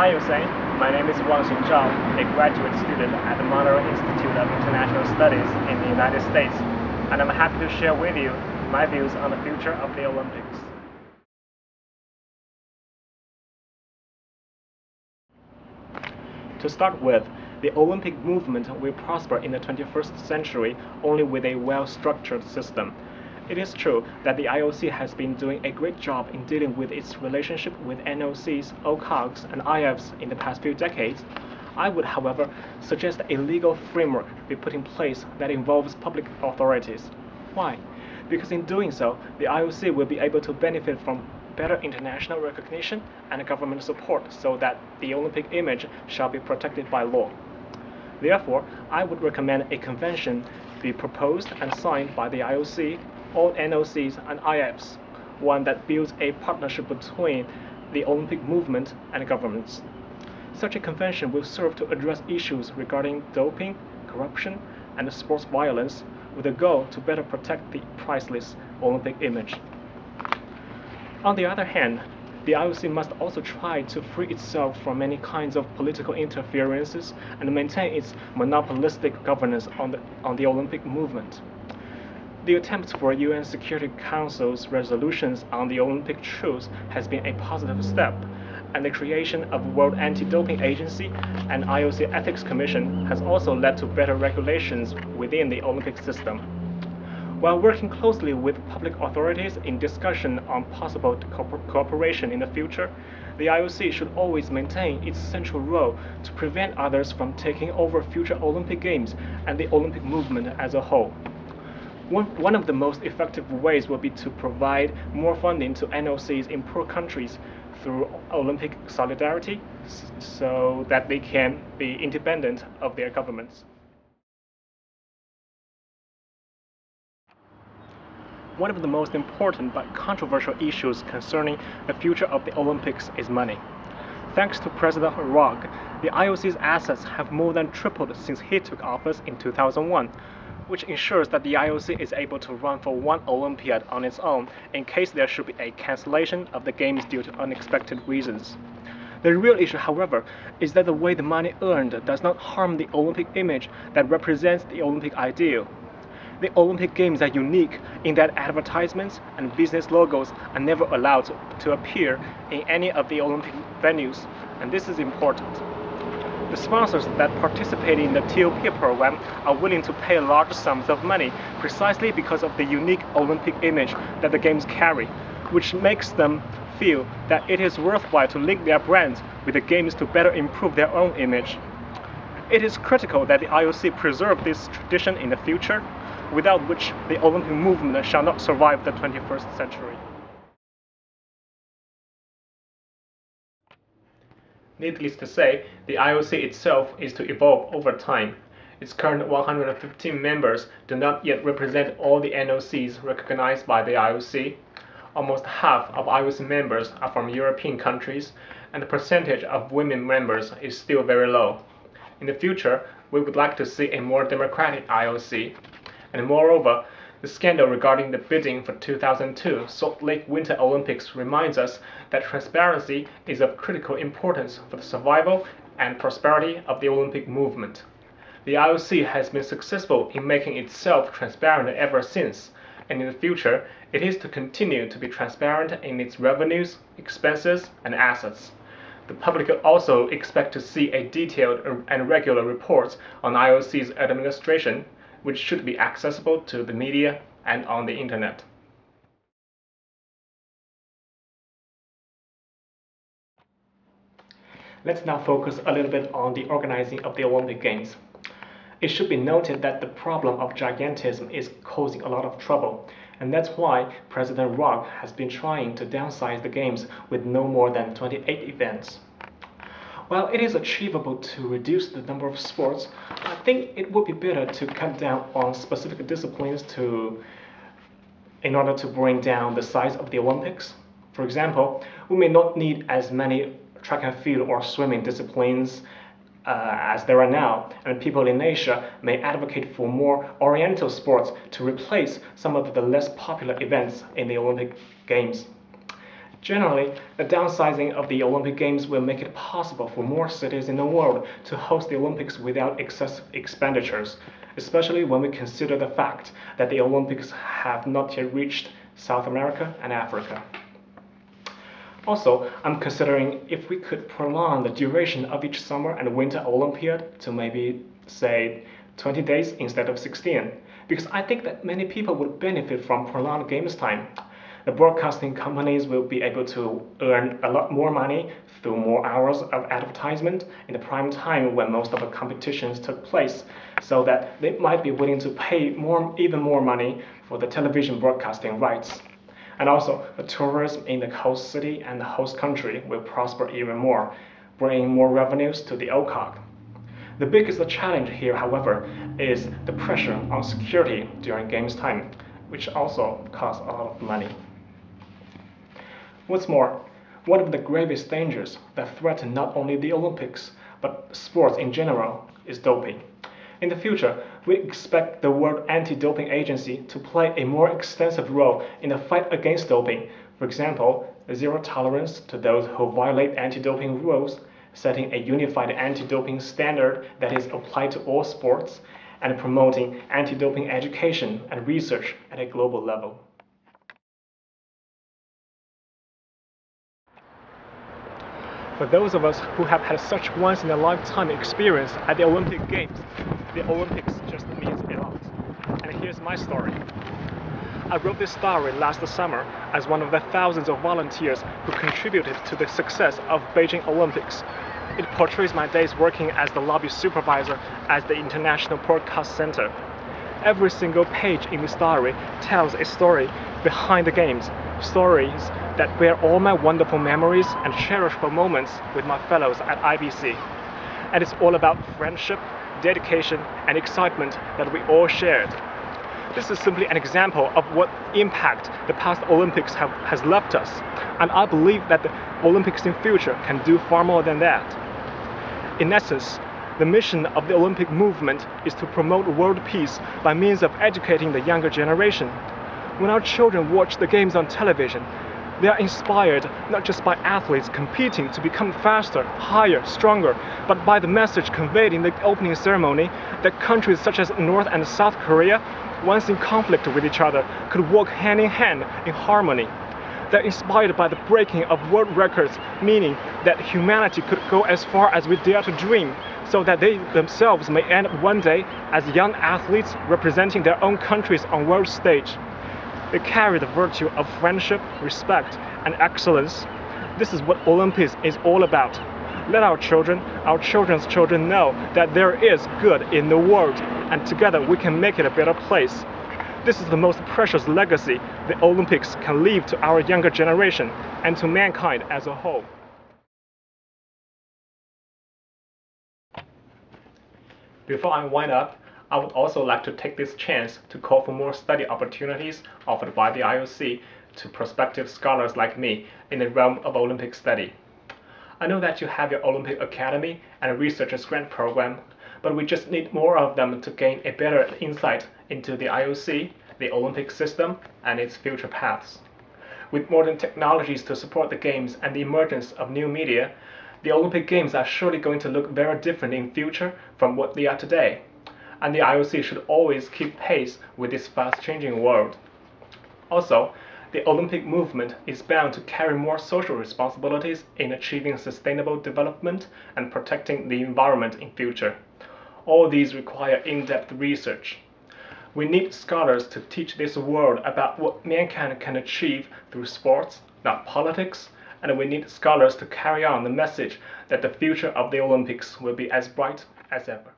Hi Hussein, my name is Wang Xinzhao, a graduate student at the Monterey Institute of International Studies in the United States, and I'm happy to share with you my views on the future of the Olympics. To start with, the Olympic movement will prosper in the 21st century only with a well-structured system. It is true that the IOC has been doing a great job in dealing with its relationship with NOCs, OCOGs, and IFs in the past few decades. I would, however, suggest a legal framework be put in place that involves public authorities. Why? Because in doing so, the IOC will be able to benefit from better international recognition and government support so that the Olympic image shall be protected by law. Therefore, I would recommend a convention be proposed and signed by the IOC, all NOCs and IFs, one that builds a partnership between the Olympic movement and governments. Such a convention will serve to address issues regarding doping, corruption, and sports violence with a goal to better protect the priceless Olympic image. On the other hand, the IOC must also try to free itself from many kinds of political interferences and maintain its monopolistic governance on the Olympic movement. The attempt for UN Security Council's resolutions on the Olympic truce has been a positive step, and the creation of World Anti-Doping Agency and IOC Ethics Commission has also led to better regulations within the Olympic system. While working closely with public authorities in discussion on possible cooperation in the future, the IOC should always maintain its central role to prevent others from taking over future Olympic Games and the Olympic movement as a whole. One of the most effective ways will be to provide more funding to NOCs in poor countries through Olympic solidarity so that they can be independent of their governments. One of the most important but controversial issues concerning the future of the Olympics is money. Thanks to President Rog, the IOC's assets have more than tripled since he took office in 2001, which ensures that the IOC is able to run for one Olympiad on its own in case there should be a cancellation of the Games due to unexpected reasons. The real issue, however, is that the way the money earned does not harm the Olympic image that represents the Olympic ideal. The Olympic Games are unique in that advertisements and business logos are never allowed to appear in any of the Olympic venues, and this is important. The sponsors that participate in the TOP program are willing to pay large sums of money precisely because of the unique Olympic image that the Games carry, which makes them feel that it is worthwhile to link their brands with the Games to better improve their own image. It is critical that the IOC preserve this tradition in the future, without which the Olympic movement shall not survive the 21st century. Needless to say, the IOC itself is to evolve over time. Its current 115 members do not yet represent all the NOCs recognized by the IOC. Almost half of IOC members are from European countries, and the percentage of women members is still very low. In the future, we would like to see a more democratic IOC. And moreover, the scandal regarding the bidding for 2002 Salt Lake Winter Olympics reminds us that transparency is of critical importance for the survival and prosperity of the Olympic movement. The IOC has been successful in making itself transparent ever since, and in the future, it is to continue to be transparent in its revenues, expenses, and assets. The public also expect to see a detailed and regular reports on IOC's administration, which should be accessible to the media and on the internet. Let's now focus a little bit on the organizing of the Olympic Games. It should be noted that the problem of gigantism is causing a lot of trouble, and that's why President Rog has been trying to downsize the Games with no more than 28 events. While it is achievable to reduce the number of sports, I think it would be better to cut down on specific disciplines in order to bring down the size of the Olympics. For example, we may not need as many track and field or swimming disciplines as there are now, and people in Asia may advocate for more oriental sports to replace some of the less popular events in the Olympic Games. Generally, the downsizing of the Olympic Games will make it possible for more cities in the world to host the Olympics without excessive expenditures, especially when we consider the fact that the Olympics have not yet reached South America and Africa. Also, I'm considering if we could prolong the duration of each summer and winter Olympiad to maybe, say, 20 days instead of 16, because I think that many people would benefit from prolonged games time. The broadcasting companies will be able to earn a lot more money through more hours of advertisement in the prime time when most of the competitions took place, so that they might be willing to pay even more money for the television broadcasting rights. And also, the tourism in the host city and the host country will prosper even more, bringing more revenues to the OCOG. The biggest challenge here, however, is the pressure on security during games time, which also costs a lot of money. What's more, one of the gravest dangers that threaten not only the Olympics, but sports in general, is doping. In the future, we expect the World Anti-Doping Agency to play a more extensive role in the fight against doping. For example, zero tolerance to those who violate anti-doping rules, setting a unified anti-doping standard that is applied to all sports, and promoting anti-doping education and research at a global level. For those of us who have had such once-in-a-lifetime experience at the Olympic Games, the Olympics just means a lot. And here's my story. I wrote this story last summer as one of the thousands of volunteers who contributed to the success of Beijing Olympics. It portrays my days working as the lobby supervisor at the International Broadcast Center. Every single page in the story tells a story behind the games, stories that bear all my wonderful memories and cherishable moments with my fellows at IBC. And it's all about friendship, dedication, and excitement that we all shared. This is simply an example of what impact the past Olympics has left us, and I believe that the Olympics in future can do far more than that. In essence, the mission of the Olympic movement is to promote world peace by means of educating the younger generation. When our children watch the games on television, they are inspired not just by athletes competing to become faster, higher, stronger, but by the message conveyed in the opening ceremony that countries such as North and South Korea, once in conflict with each other, could walk hand in hand in harmony. They're inspired by the breaking of world records, meaning that humanity could go as far as we dare to dream, so that they themselves may end up one day as young athletes representing their own countries on world stage. They carry the virtue of friendship, respect, and excellence. This is what Olympics is all about. Let our children, our children's children know that there is good in the world, and together we can make it a better place. This is the most precious legacy the Olympics can leave to our younger generation and to mankind as a whole. Before I wind up, I would also like to take this chance to call for more study opportunities offered by the IOC to prospective scholars like me in the realm of Olympic study. I know that you have your Olympic Academy and a researchers grant program, but we just need more of them to gain a better insight into the IOC, the Olympic system, and its future paths. With modern technologies to support the Games and the emergence of new media, the Olympic Games are surely going to look very different in future from what they are today. And the IOC should always keep pace with this fast-changing world. Also, the Olympic movement is bound to carry more social responsibilities in achieving sustainable development and protecting the environment in future. All these require in-depth research. We need scholars to teach this world about what mankind can achieve through sports, not politics, and we need scholars to carry on the message that the future of the Olympics will be as bright as ever.